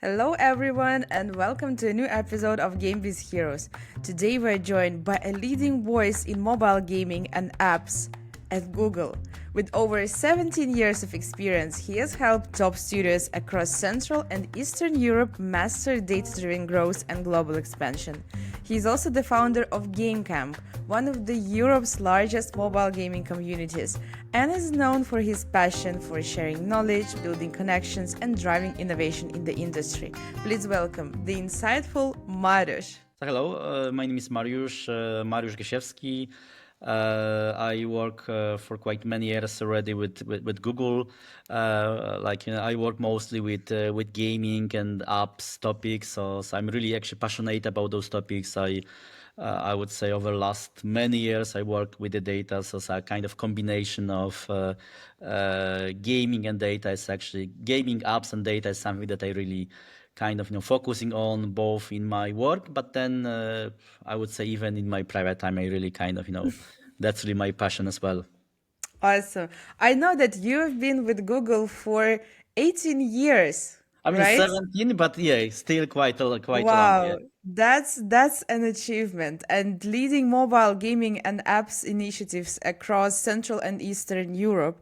Hello, everyone, and welcome to a new episode of GameBiz Heroes. Today, we're joined by a leading voice in mobile gaming and apps at Google. With over 17 years of experience, he has helped top studios across Central and Eastern Europe master data-driven growth and global expansion. He is also the founder of GameCamp, one of Europe's largest mobile gaming communities, and is known for his passion for sharing knowledge, building connections, and driving innovation in the industry. Please welcome the insightful Mariusz. Hello, my name is Mariusz Gaziewski. I work for quite many years already with Google. I work mostly with gaming and apps topics. So I'm really actually passionate about those topics. I would say over the last many years I worked with the data. So it's a kind of combination of gaming and data. Is actually gaming apps and data is something that I really kind of focusing on both in my work, but then I would say even in my private time I really kind of that's really my passion as well. Awesome. I know that you've been with Google for 18 years, I mean right? 17, but yeah, still quite long. Yeah. Wow, that's an achievement. And leading mobile gaming and apps initiatives across Central and Eastern Europe.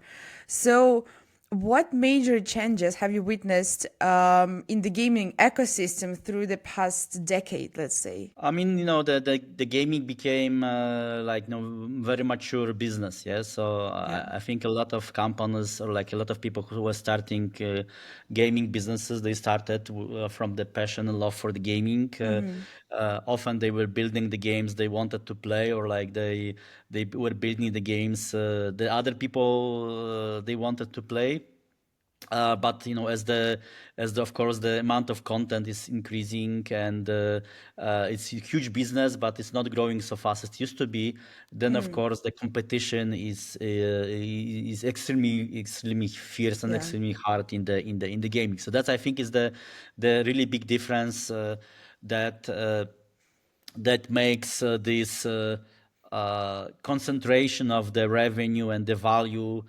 So, what major changes have you witnessed in the gaming ecosystem through the past decade, let's say? I mean, the gaming became very mature business. Yeah. So Yeah. I think a lot of companies or like a lot of people who were starting gaming businesses, they started from the passion and love for the gaming. Often they were building the games they wanted to play, or like they were building the games the other people they wanted to play. But as the of course the amount of content is increasing, and it's a huge business, but it's not growing so fast as it used to be. Then of course the competition is extremely fierce and Yeah. extremely hard in the gaming. So that's, I think, is the really big difference that that makes this concentration of the revenue and the value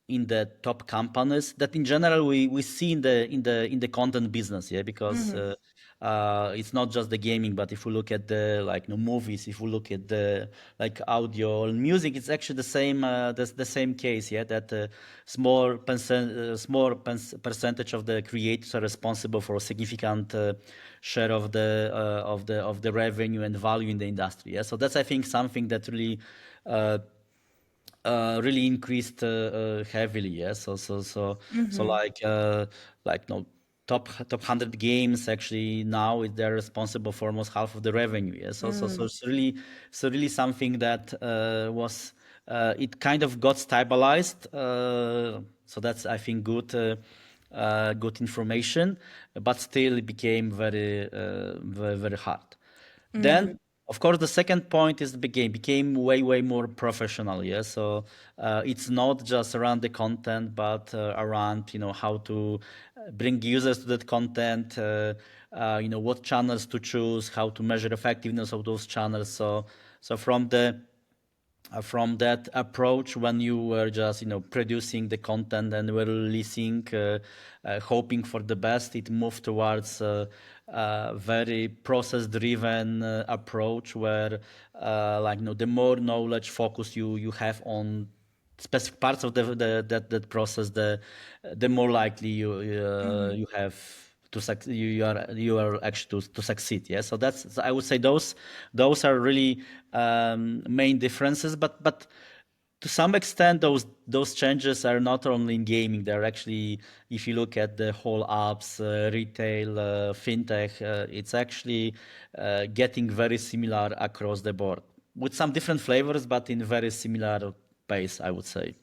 in the top companies that in general we see in the content business. Yeah, because it's not just the gaming, but if we look at the movies, if we look at the audio and music, it's actually the same case. Yeah, that percentage of the creators are responsible for a significant share of the revenue and value in the industry. Yeah, so that's, I think, something that uh, really increased heavily. Yeah, so no, top 100 games actually now they're responsible for almost half of the revenue. Yeah, so it's really something that was it kind of got stabilized. So that's, I think, good information, but still it became very hard. Then, of course, the second point is the became way more professional. Yeah, so it's not just around the content, but around how to bring users to that content. What channels to choose, how to measure effectiveness of those channels. So from that approach, when you were just producing the content and were releasing, hoping for the best, it moved towards a very process driven approach where the more knowledge focus you have on specific parts of that process, the more likely you have to you are actually to succeed. Yeah, so that's, I would say, those are really main differences, but to some extent those changes are not only in gaming. They're actually, if you look at the whole apps, retail, fintech, it's actually getting very similar across the board with some different flavors, but in very similar pace, I would say.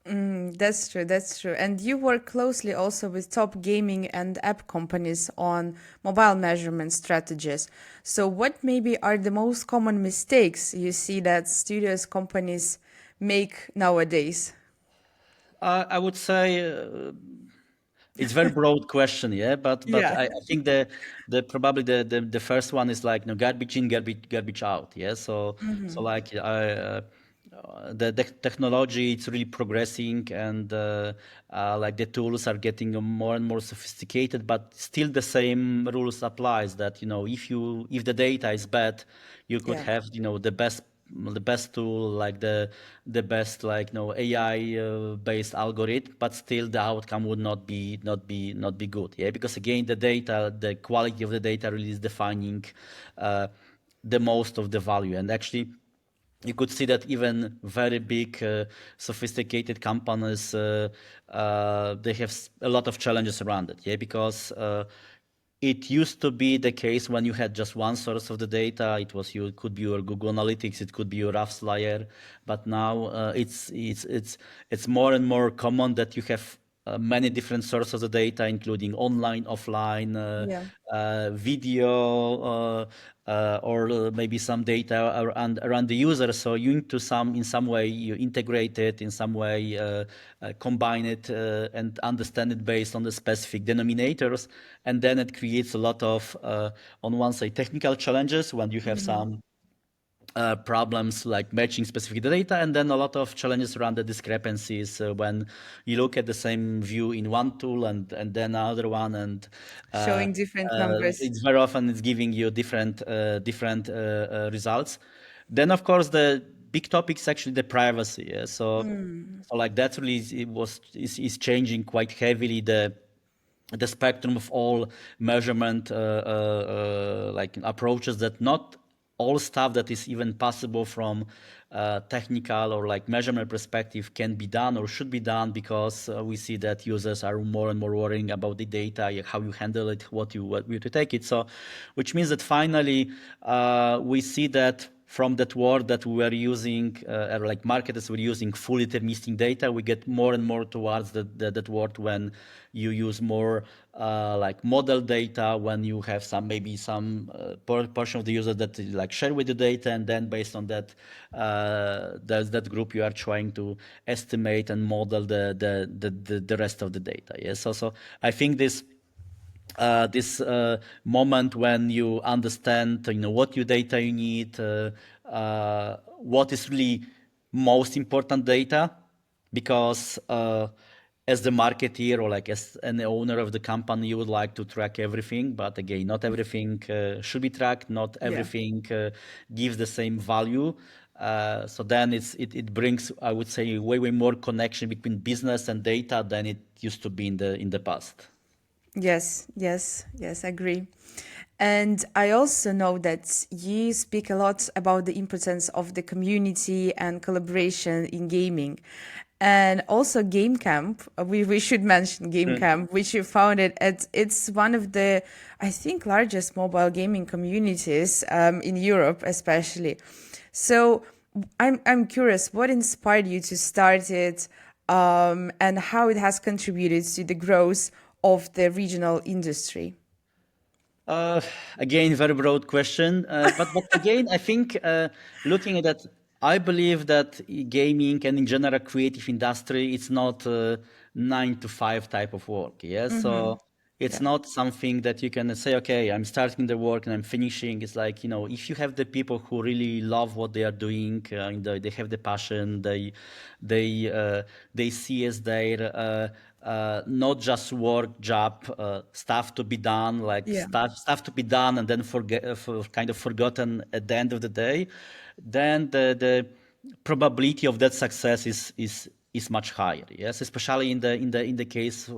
That's true, that's true. And you work closely also with top gaming and app companies on mobile measurement strategies. So, what maybe are the most common mistakes you see that studios companies make nowadays? I would say it's very broad question, yeah. But Yeah. I think the probably the first one is like, garbage in, garbage out, yeah. So like the technology it's really progressing, and like the tools are getting more and more sophisticated, but still the same rules applies that if the data is bad, you could Yeah. have the best tool, like the best, like AI based algorithm, but still the outcome would not be good. Yeah, because again the quality of the data really is defining uh, the most of the value. And actually you could see that even very big, sophisticated companies, they have a lot of challenges around it. Yeah, because it used to be the case when you had just one source of the data. It could be your Google Analytics, it could be your Rafs layer, but now it's more and more common that you have many different sources of data, including online, offline, Yeah. video, or maybe some data around the user. So you need to in some way you integrate it, in some way combine it, and understand it based on the specific denominators, and then it creates a lot of on one side technical challenges when you have some problems like matching specific data, and then a lot of challenges around the discrepancies when you look at the same view in one tool and then another one, and uh, Showing different numbers. it's very often it's giving you different results. Then of course the big topic is actually the privacy. Yeah? So like that really is changing quite heavily the spectrum of all measurement like approaches, that not all stuff that is even possible from technical or like measurement perspective can be done or should be done, because we see that users are more and more worrying about the data, how you handle it, what you to take it. So which means that finally we see that from that word that we were using, or like marketers were using, full deterministic data, we get more and more towards that word when you use more like model data, when you have maybe some portion of the user that like share with the data, and then based on that, there's that group you are trying to estimate and model the rest of the data. Yeah, so I think this moment when you understand what your data you need, what is really most important data, because as the marketeer or like as an owner of the company, you would like to track everything, but again not everything should be tracked, not Yeah. everything gives the same value. So then it brings, I would say, way more connection between business and data than it used to be in the past. Yes, yes, yes, agree. And I also know that you speak a lot about the importance of the community and collaboration in gaming. And also Game Camp, we should mention Game Camp, which you founded it's one of the, I think, largest mobile gaming communities in Europe, especially. So I'm curious, what inspired you to start it, and how it has contributed to the growth of the regional industry? Uh, Again, very broad question. But again, I think looking at that, I believe that gaming and in general creative industry, it's not a 9 to 5 type of work. Yeah, so it's Yeah. not something that you can say, okay, I'm starting the work and I'm finishing. It's like, if you have the people who really love what they are doing, they have the passion, they they see as their not just work job, stuff to be done, like Yeah. stuff to be done and then kind of forgotten at the end of the day, then the probability of that success is much higher. Yes, especially in the case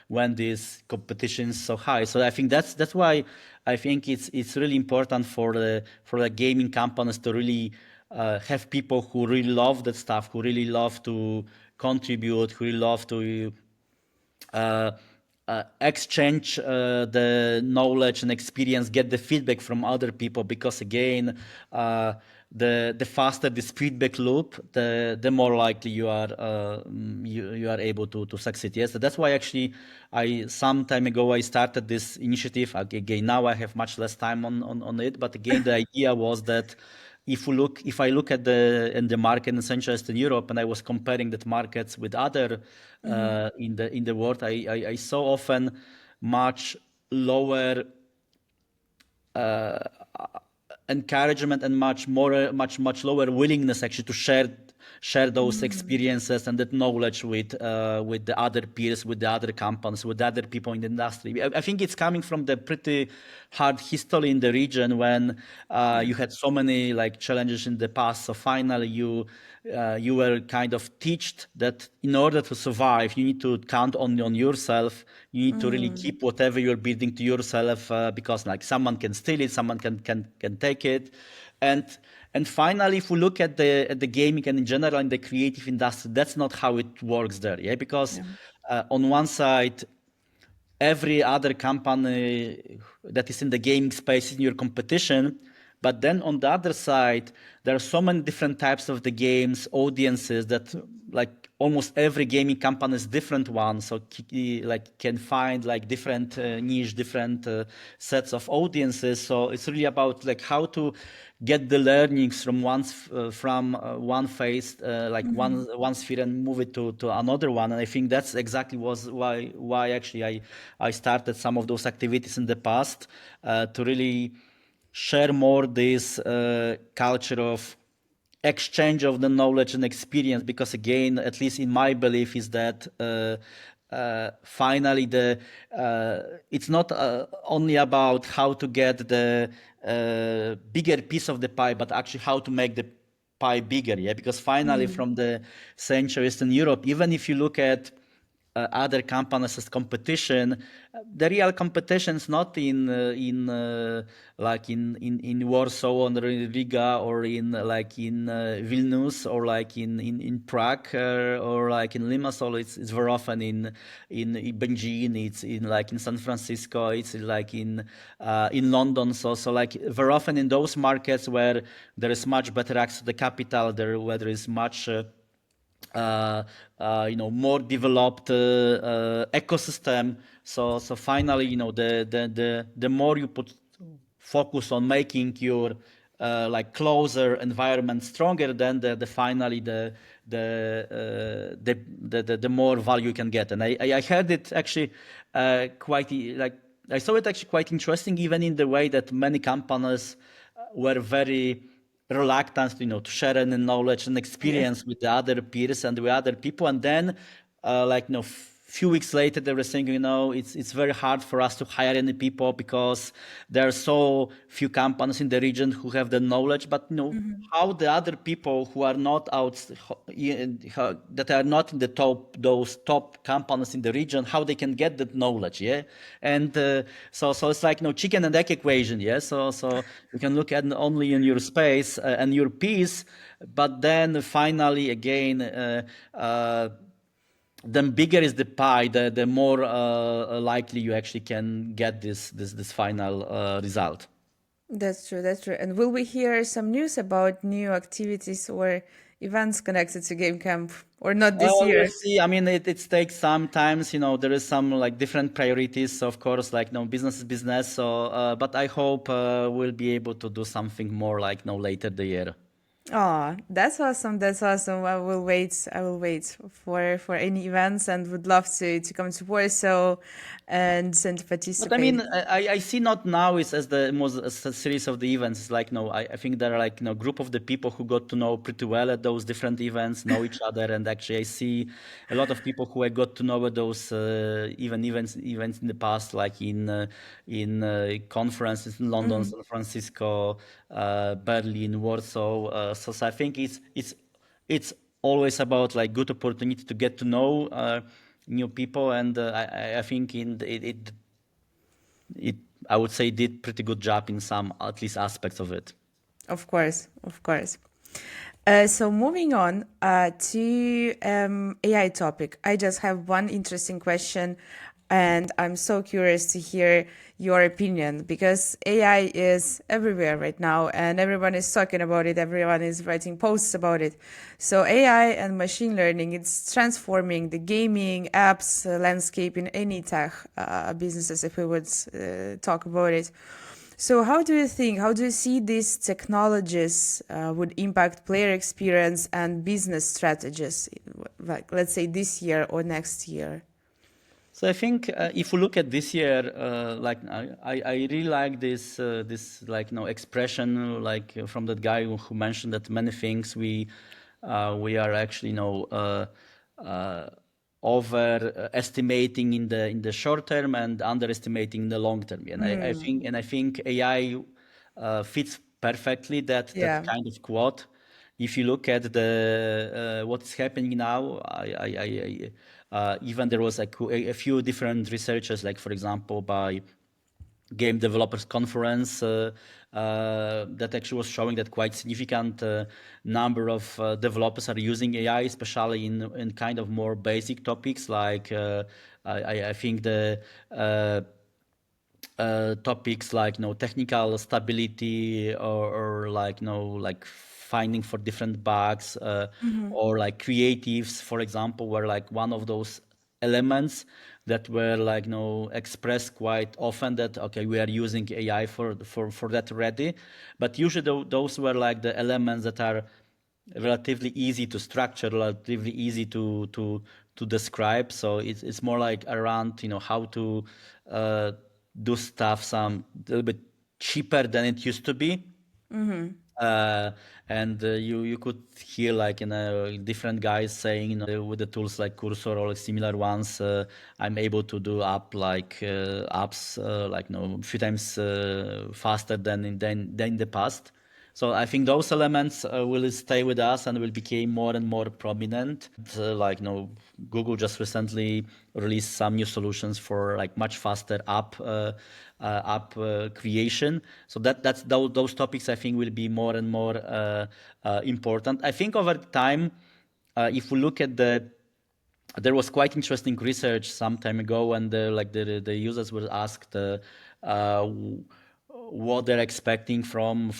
when this competition is so high. So I think that's why I think it's really important for the gaming companies to really have people who really love that stuff, who really love to contribute, who really love to uh, exchange the knowledge and experience, get the feedback from other people, because again, the faster this feedback loop, the more likely you are able to succeed. Yes, so that's why actually I some time ago I started this initiative. Again, now I have much less time on it, but again the idea was that if I look at the market in Central Eastern Europe, and I was comparing that markets with other in the world, I saw often much lower encouragement and much lower willingness actually to share those experiences and that knowledge with the other peers, with the other companies, with the other people in the industry. I think it's coming from the pretty hard history in the region when you had so many like challenges in the past. So finally you were kind of taught that in order to survive, you need to count only on yourself. You need to really keep whatever you're building to yourself because like someone can steal it, someone can take it, and finally, if we look at the gaming and in general in the creative industry, that's not how it works there, yeah. Because on one side, every other company that is in the gaming space is in your competition. But then on the other side, there are so many different types of the games, audiences that like almost every gaming company is different one. So like can find like different niche, different sets of audiences. So it's really about like how to get the learnings from one phase, one sphere, and move it to another one. And I think that's exactly was why actually I started some of those activities in the past to really share more this culture of exchange of the knowledge and experience, because again, at least in my belief, is that finally it's not only about how to get the bigger piece of the pie, but actually how to make the pie bigger, yeah. Because finally, from the Central Eastern Europe, even if you look at other companies as competition, the real competition is not like in Warsaw or in Riga or in Vilnius or like in Prague or like in Limassol. It's very often in Beijing. It's in like in San Francisco. It's like in London. So like very often in those markets where there is much better access to the capital, where there is much more developed ecosystem. So finally, the more you put focus on making your like closer environment stronger, then finally the more value you can get. And I heard it actually quite like I saw it actually quite interesting, even in the way that many companies were very reluctant, to share any knowledge and experience with the other peers and with other people. And then, few weeks later, they were saying, it's very hard for us to hire any people because there are so few companies in the region who have the knowledge. But how the other people who are not that are not in the those top companies in the region, how they can get that knowledge, yeah. And so it's like chicken and egg equation, yeah. So you can look at only in your space and your piece, but then finally again. The bigger is the pie, the more likely you actually can get this final result. That's true. That's true. And will we hear some news about new activities or events connected to Game Camp, or not this We'll year? see. I mean, it takes some times. There is some like different priorities, of course. Like business is business. So, but I hope we'll be able to do something more like later the year. Oh, that's awesome. That's awesome. I will wait. I will wait for any events and would love to come to Warsaw and to But I mean, participate. I see not now is as the most as a series of the events. It's like I think there are like group of the people who got to know pretty well at those different events, know each other, and actually I see a lot of people who I got to know at those events in the past, like in conferences in London, San Francisco, Berlin, Warsaw. So I think it's always about like good opportunity to get to know new people, and I think it I would say did pretty good job in some at least aspects of it. Of course, of course. So moving on to AI topic, I just have one interesting question, and I'm so curious to hear your opinion because AI is everywhere right now, and everyone is talking about it. Everyone is writing posts about it. So AI and machine learning, it's transforming the gaming apps landscape in any tech businesses, if we would talk about it. So how do you see these technologies would impact player experience and business strategies, like let's say this year or next year? So I think if we look at this year, like I really like this like expression like from that guy who mentioned that many things we are actually uh, overestimating in the short term and underestimating in the long term. And I think AI fits perfectly that Yeah. kind of quote. If you look at the what's happening now, even there was a few different researchers, like for example by Game Developers Conference, that actually was showing that quite significant number of developers are using AI, especially in kind of more basic topics like I think the topics like technical stability or like like finding for different bugs or like creatives, for example, were like one of those elements that were like expressed quite often that okay we are using AI for that already, but usually those were like the elements that are relatively easy to structure, relatively easy to describe. So it's more like around how to uh, do stuff some a little bit cheaper than it used to be. Uh, and you could hear like different guys saying with the tools like Cursor or like similar ones, I'm able to do apps like a few times faster than in the past. So I think those elements will stay with us and will become more and more prominent. Like Google just recently released some new solutions for like much faster app creation. So that's those topics I think will be more and more important. I think over time, if we look at there was quite interesting research some time ago, and the users were asked uh, what they're expecting from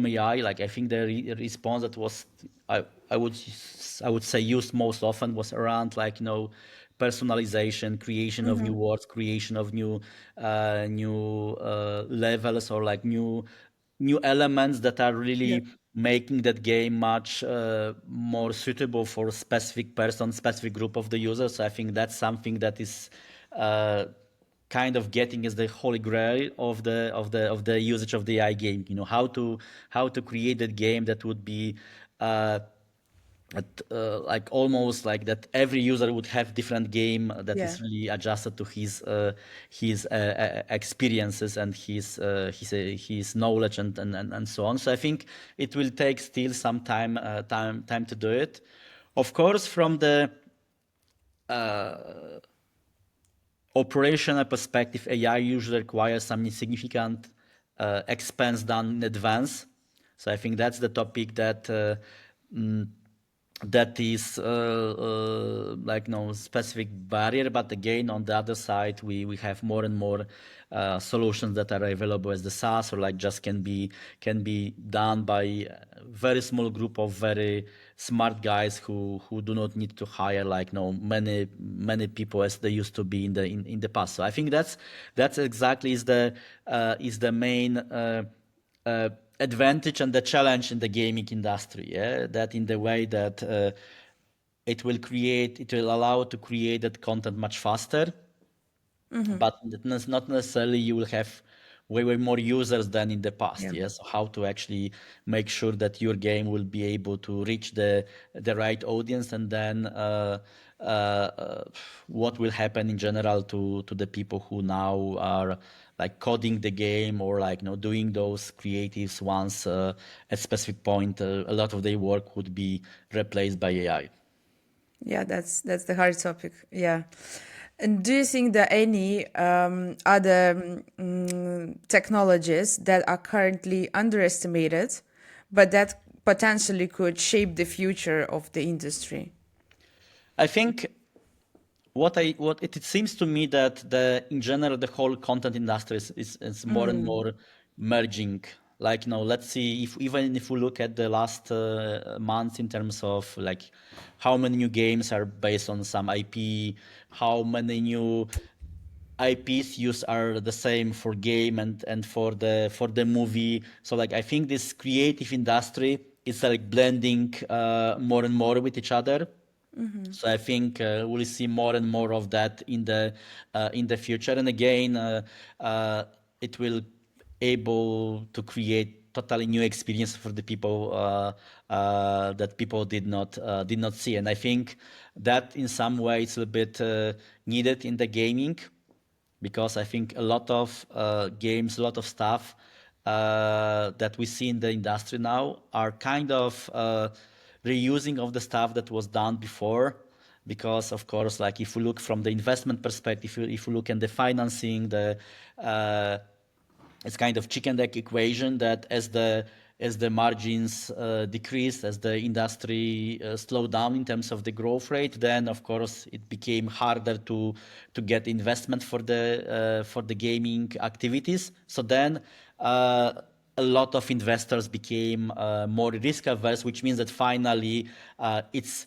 AI. Like I think the response that was I would I would say used most often was around like personalization, creation of new words, creation of new levels or like new elements that are Yeah. really making that game much more suitable for a specific person, specific group of the users. So I think that's something that is uh, kind of getting as the holy grail of the usage of the AI game. How to create that game that would be uh, like almost like that every user would have different game that Yeah. is really adjusted to his experiences and his knowledge and so on. So I think it will take still some time to do it. Of course, from the operational perspective, AI usually requires some significant expense done in advance. So I think that's the topic that is like no specific barrier. But again, on the other side, we have more and more solutions that are available as the SaaS or like just can be done by a very small group of very smart guys who do not need to hire like no many people as they used to be in the past. So I think that's exactly is the main uh, advantage and the challenge in the gaming industry. Yeah, that in the way that it will allow to create that content much faster, but not necessarily you will have way more users than in the past. Yeah. Yes, how to actually make sure that your game will be able to reach the right audience, and then what will happen in general to the people who now are like coding the game or like doing those creatives once at specific point a lot of their work would be replaced by AI. Yeah, that's the hard topic. Yeah. And do you think that any other technologies that are currently underestimated, but that potentially could shape the future of the industry? I think it seems to me that the in general the whole content industry is more and more merging. Like let's see if even if we look at the last months in terms of like how many new games are based on some IP, how many new IPs used are the same for game and for the movie. So like I think this creative industry is like blending more and more with each other. So I think we'll see more and more of that in the future. And again, it will able to create totally new experience for the people that people did not see. And I think that in some ways a bit needed in the gaming, because I think a lot of games, a lot of stuff that we see in the industry now are kind of reusing of the stuff that was done before. Because of course, like if we look from the investment perspective, if we look at the financing, uh, it's kind of chicken egg equation that as the margins decreased, as the industry slowed down in terms of the growth rate, then of course it became harder to get investment for the gaming activities. So then a lot of investors became more risk averse, which means that finally it's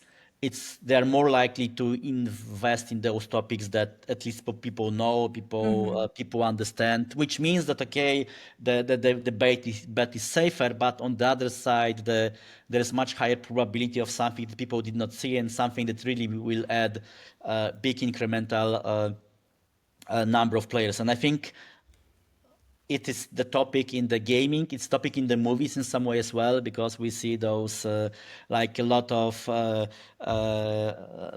they're more likely to invest in those topics that at least people know, people understand. Which means that okay, the bet is safer, but on the other side, there's much higher probability of something that people did not see and something that really will add big incremental number of players. And I think it is the topic in the gaming, it's topic in the movies in some way as well, because we see those like a lot of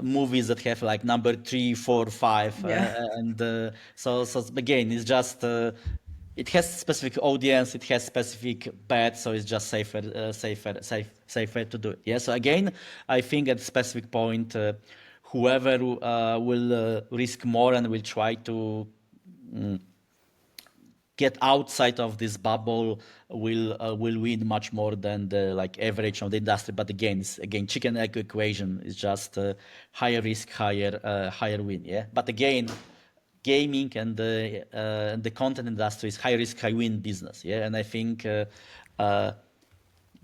movies that have like number 3, 4, 5, Yeah. and so again it's just it has specific audience, it has specific bets, so it's just safer to do it. Yeah, so again I think at a specific point whoever will risk more and will try to get outside of this bubble will win much more than the like average of the industry. But again, it's again chicken egg equation is just higher risk, higher win. Yeah. But again, gaming and the content industry is high risk, high win business. Yeah. And I think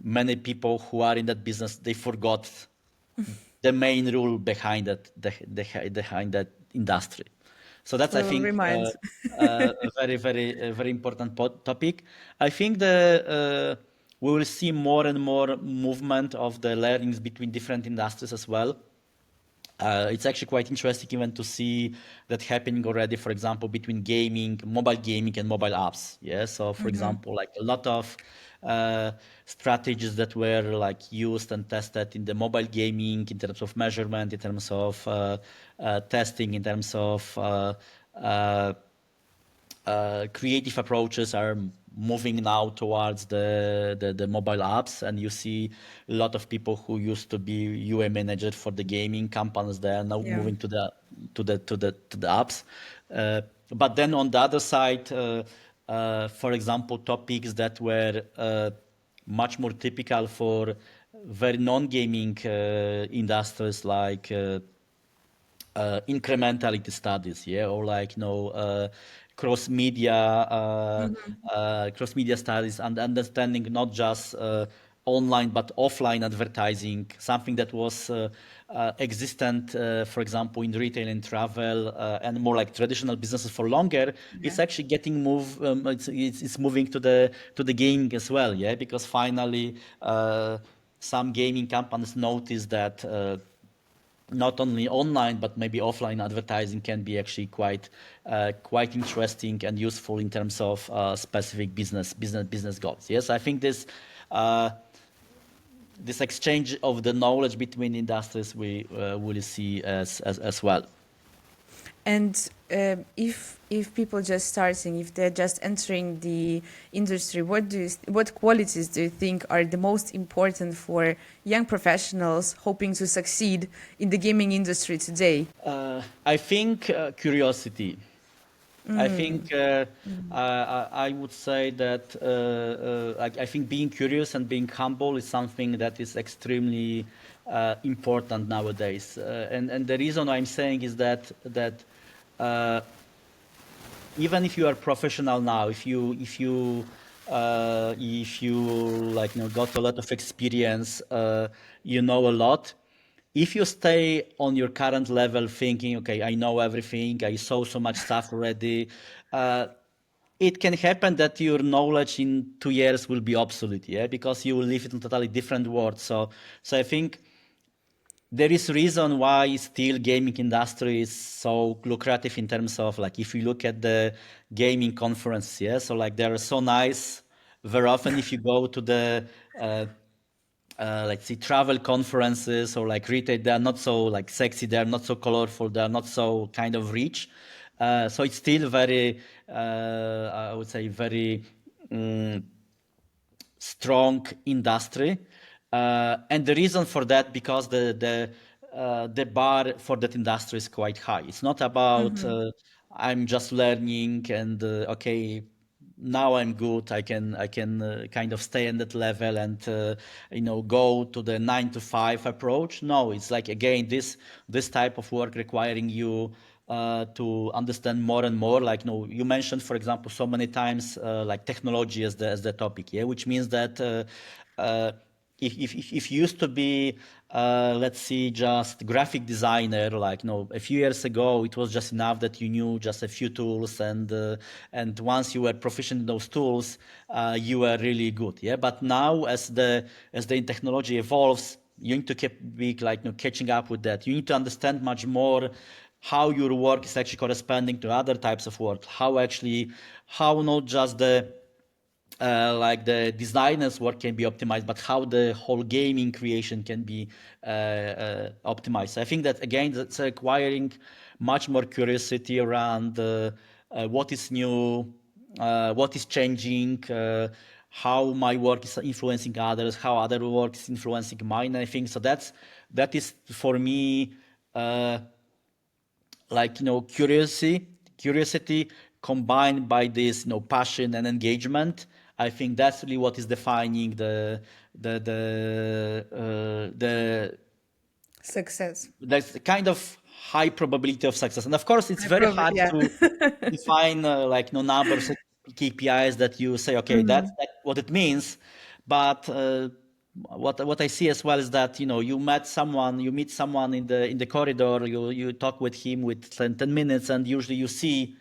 many people who are in that business they forgot the main rule behind behind that industry. So that's, We I will think, remind. a very important topic. I think we will see more and more movement of the learnings between different industries as well. It's actually quite interesting even to see that happening already, for example, between mobile gaming and mobile apps. Yeah. So for example, like a lot of strategies that were like used and tested in the mobile gaming in terms of measurement, in terms of testing, in terms of creative approaches are moving now towards the mobile apps, and you see a lot of people who used to be UA managers for the gaming companies. They are now Yeah. moving to the apps. But then on the other side, for example, topics that were much more typical for very non-gaming industries like incrementality studies, yeah, or like cross media studies, and understanding not just online but offline advertising, something that was existent, for example, in retail and travel and more like traditional businesses for longer. Yeah. It's actually getting it's moving to the gaming as well, yeah, because finally some gaming companies notice that. Not only online but maybe offline advertising can be actually quite interesting and useful in terms of specific business goals. Yes, I think uh, this exchange of the knowledge between industries we will see as well. And if people just starting, if they're just entering the industry, what qualities do you think are the most important for young professionals hoping to succeed in the gaming industry today? I think curiosity. I think I would say that I think being curious and being humble is something that is extremely important nowadays. And the reason I'm saying is that uh, even if you are professional now, if you like got a lot of experience, you know a lot. If you stay on your current level thinking, okay, I know everything, I saw so much stuff already, uh, it can happen that your knowledge in 2 years will be obsolete, yeah, because you will live in a totally different world. So I think there is reason why still gaming industry is so lucrative in terms of like if you look at the gaming conference, yeah, so like they're so nice. Very often, if you go to the uh, like see travel conferences or like retail, they are not so like sexy, they are not so colorful, they are not so kind of rich. So it's still very, I would say, very strong industry, and the reason for that because the bar for that industry is quite high. It's not about I'm just learning and okay, now I'm good. I can kind of stay in that level and go to the 9 to 5 approach. No, it's like again this type of work requiring you to understand more and more. Like you mentioned, for example, so many times like technology as the topic, yeah, which means that if you used to be let's see just graphic designer, like a few years ago it was just enough that you knew just a few tools and once you were proficient in those tools you were really good, yeah. But now as the technology evolves, you need to keep be like catching up with that. You need to understand much more how your work is actually corresponding to other types of work, how not just like the designer's work can be optimized, but how the whole gaming creation can be optimized. So I think that again, that's requiring much more curiosity around what is new, what is changing, how my work is influencing others, how other work is influencing mine. I think so. That is for me. Like curiosity combined by this passion and engagement. I think that's really what is defining the Success. that's the kind of high probability of success. And of course it's I very probably, hard yeah. to define like no numbers, KPIs that you say okay, that's what it means. But what I see as well is that you meet someone in the corridor, you talk with him with 10 minutes, and usually you see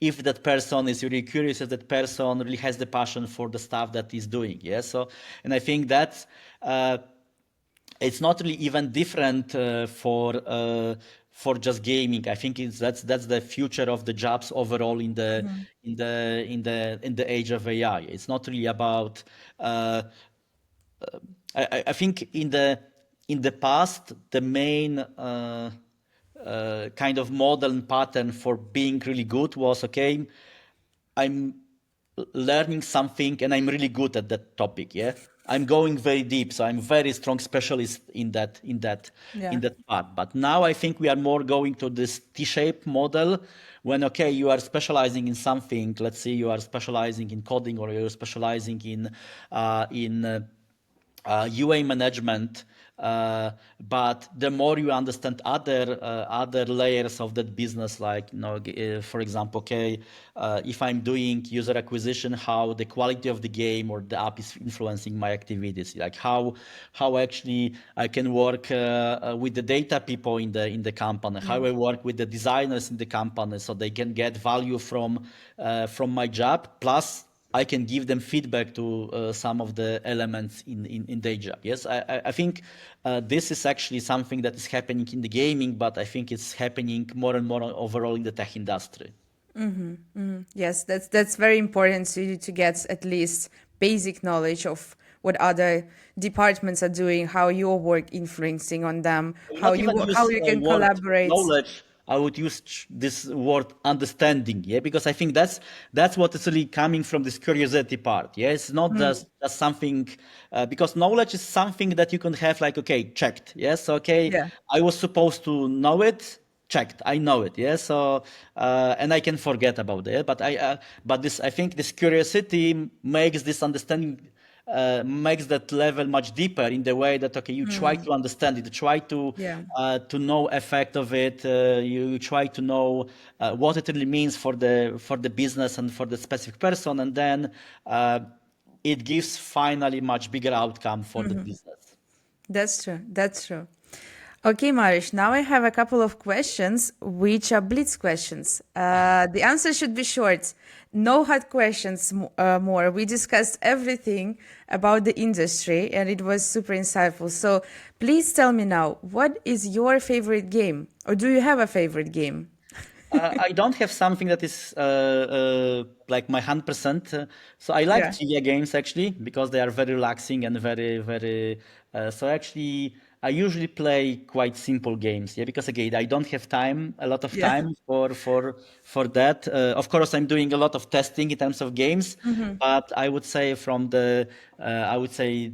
if that person is really curious, if that person really has the passion for the stuff that he's doing. Yeah. So, and I think that's it's not really even different for just gaming. I think that's the future of the jobs overall in the age of AI. It's not really about uh, I think in the past, the main kind of model and pattern for being really good was okay, I'm learning something and I'm really good at that topic. Yeah, I'm going very deep, so I'm very strong specialist in Yeah. that part. But now I think we are more going to this T-shaped model when okay, you are specializing in something. Let's say you are specializing in coding or you're specializing in UA management, but the more you understand other layers of that business, like for example, okay, if I'm doing user acquisition, how the quality of the game or the app is influencing my activities, like how actually I can work with the data people in the company, Yeah. how I work with the designers in the company, so they can get value from my job, plus I can give them feedback to some of the elements in their job. Yes, I think this is actually something that is happening in the gaming, but I think it's happening more and more overall in the tech industry. Yes, that's very important to get at least basic knowledge of what other departments are doing, how your work influencing on them, I would how not even how use you can word collaborate. knowledge. I would use this word understanding. Yeah, because I think that's what is really coming from this curiosity part. Yeah, it's not just something because knowledge is something that you can have like okay, checked. Yes, okay, Yeah. I was supposed to know it. Checked, I know it. Yeah, so and I can forget about it. But this I think this curiosity makes this understanding makes that level much deeper in the way that okay, you try to understand it, you try Yeah. to know effect of it, you try to know what it really means for the business and for the specific person, and then it gives finally much bigger outcome for the business. That's true. That's true. Okay, Mariusz, now I have a couple of questions, which are Blitz questions. The answer should be short. No hard questions more. We discussed everything about the industry and it was super insightful. So please tell me now, what is your favorite game? Or do you have a favorite game? I don't have something that is like my 100%. So I like Yeah. trivia games actually because they are very relaxing and very. So actually, I usually play quite simple games. Yeah, because again, I don't have time, a lot of Yeah. time for that. Of course, I'm doing a lot of testing in terms of games, but I would say I would say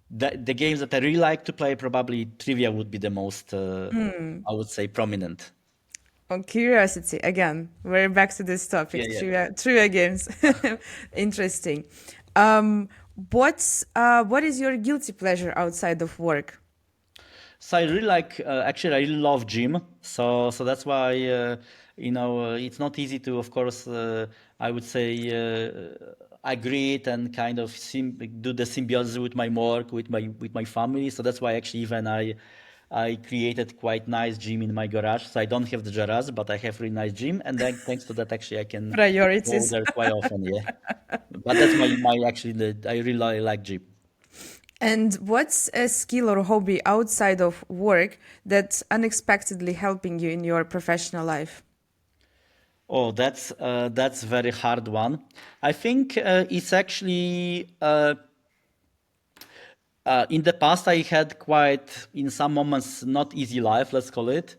the games that I really like to play, probably trivia would be the most, I would say, prominent. On curiosity, again, we're back to this Yeah, topic, yeah. trivia games. Interesting. What is your guilty pleasure outside of work? So I really like, actually, I really love gym. So that's why, it's not easy to, of course, I would say, agree it and kind of do the symbiosis with my work, with my family. So that's why actually even I created quite nice gym in my garage. So I don't have the garage, but I have really nice gym, and then thanks to that, actually, I can go Priorities. there quite often. Yeah, but that's my actually I really like gym. And what's a skill or hobby outside of work that's unexpectedly helping you in your professional life? Oh, that's very hard one. I think it's actually in the past I had quite in some moments not easy life, let's call it.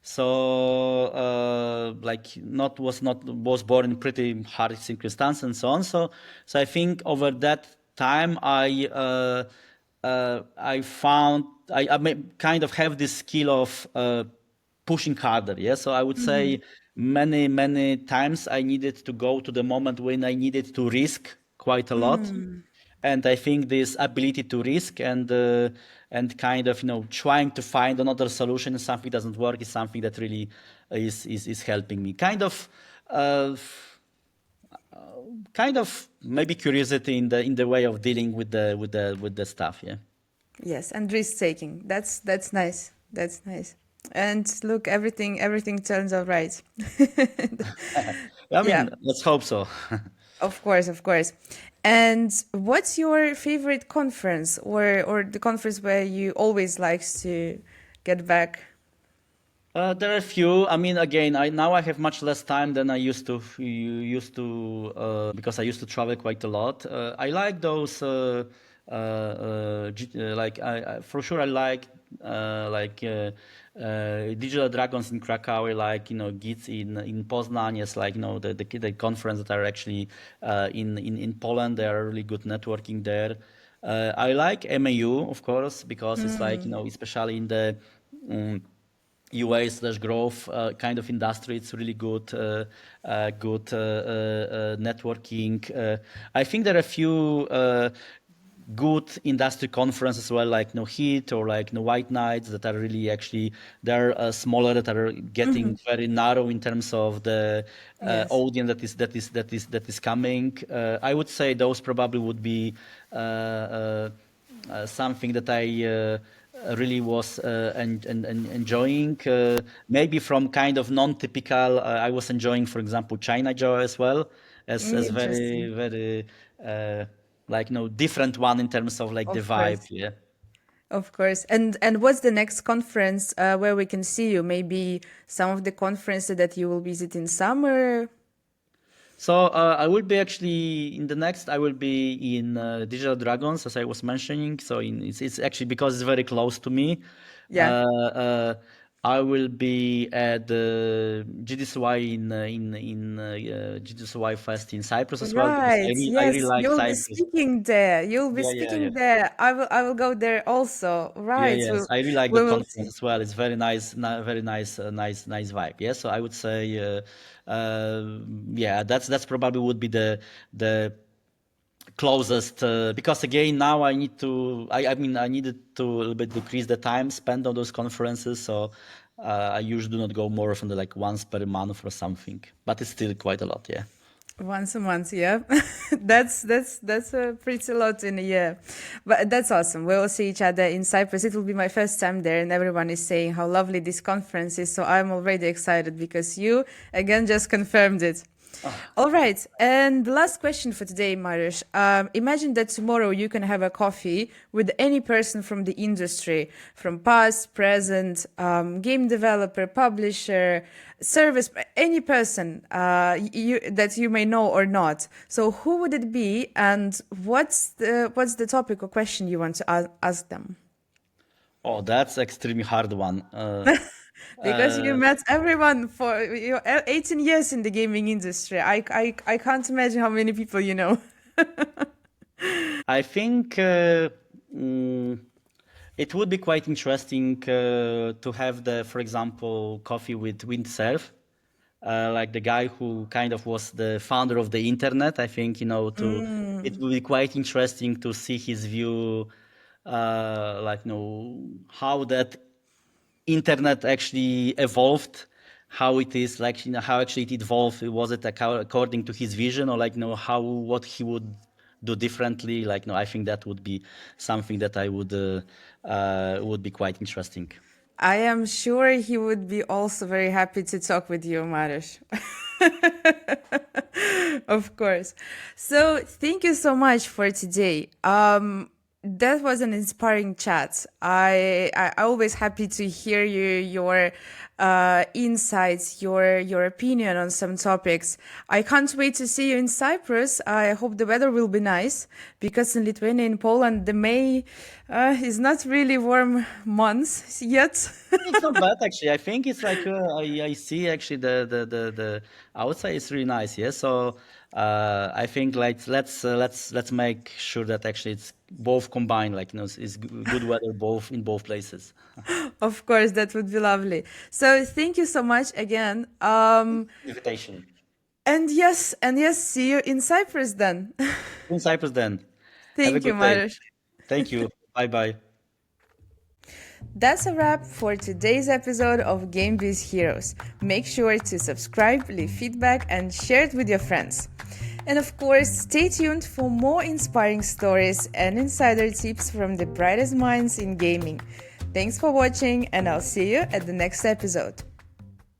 So like was born in pretty hard circumstances and so on. So I think over that time I found kind of have this skill of pushing harder. Yeah. So I would say many times I needed to go to the moment when I needed to risk quite a lot. And I think this ability to risk and kind of trying to find another solution if something doesn't work is something that really is helping me. Uh, kind of maybe curiosity in the way of dealing with the stuff. Yeah. Yes, and risk taking. That's nice. That's nice. And look, everything turns out right. I Yeah, mean, let's hope so. of course, of course. And what's your favorite conference or the conference where you always likes to get back? There are a few. I mean, again, I have much less time than I because I used to travel quite a lot. I like those. Like for sure, I like Digital Dragons in Krakow. I like GITS in Poznań. Yes, like the conference that are actually in Poland. There are really good networking there. I like MAU, of course, because it's like especially in the um, UA/growth kind of industry. It's really good networking. I think there are a few good industry conferences as well, like No Heat or like No White Nights that are really actually they're smaller, that are getting very narrow in terms of the Yes. audience that is coming. I would say those probably would be something that I really was enjoying. Maybe from kind of non-typical, I was enjoying, for example, China Joy as well as Interesting. very uh, like different one in terms of like the Of vibe. course. Yeah. Of course. And what's the next conference where we can see you? Maybe some of the conferences that you will visit in summer? So I will be actually in the next. I will be in Digital Dragons, as I was mentioning. So it's actually because it's very close to me. Uh, Yeah. uh, I will be at the GDCY in GDCY Fest in Cyprus as well because Right. I really Yes, like you'll be Cyprus. speaking there. You'll be Yeah, yeah, yeah. speaking there. I will go there also. Yeah, Right. yes, I really like We that will conference see. as well. It's very nice, very nice, nice vibe. Yeah, so I would say, yeah, that's probably would be the closest because again now I need to. I mean I needed to a little bit decrease the time spent on those conferences, so I usually do not go more often than like once per month or something, but it's still quite a lot. Yeah. Once a month, yeah. That's a pretty lot in a year. But that's awesome. We'll see each other in Cyprus. It will be my first time there, and everyone is saying how lovely this conference is. So I'm already excited because you again just confirmed it. All right. And the last question for today, Mariusz. Imagine that tomorrow you can have a coffee with any person from the industry, from past, present, game developer, publisher, service, any person that you may know or not. So who would it be, and what's the topic or question you want to ask them? Oh, that's extremely hard one. Because you met everyone for 18 years in the gaming industry. I can't imagine how many people you know. I think it would be quite interesting to have for example, coffee with Windsurf, like the guy who kind of was the founder of the internet. I think, it will be quite interesting to see his view, how that internet actually evolved, how it is like, how actually it evolved. Was it according to his vision, or what he would do differently? I think that would be something that I would be quite interesting. I am sure he would be also very happy to talk with you, Mariusz. Of course. So thank you so much for today. That was an inspiring chat. I always happy to hear your insights, your opinion on some topics. I can't wait to see you in Cyprus. I hope the weather will be nice, because in Lithuania and Poland the May is not really warm months yet. It's not bad actually. I think it's like I see actually the outside is really nice. Yeah. So I think let's make sure that actually it's both combined. It's good weather in both places. Of course, that would be lovely. So thank you so much again. Invitation. And yes, see you in Cyprus then. In Cyprus then. Thank Have a you, good day. Mariusz. Thank you. Bye bye. That's a wrap for today's episode of GameBiz Heroes. Make sure to subscribe, leave feedback, and share it with your friends. And of course, stay tuned for more inspiring stories and insider tips from the brightest minds in gaming. Thanks for watching, and I'll see you at the next episode.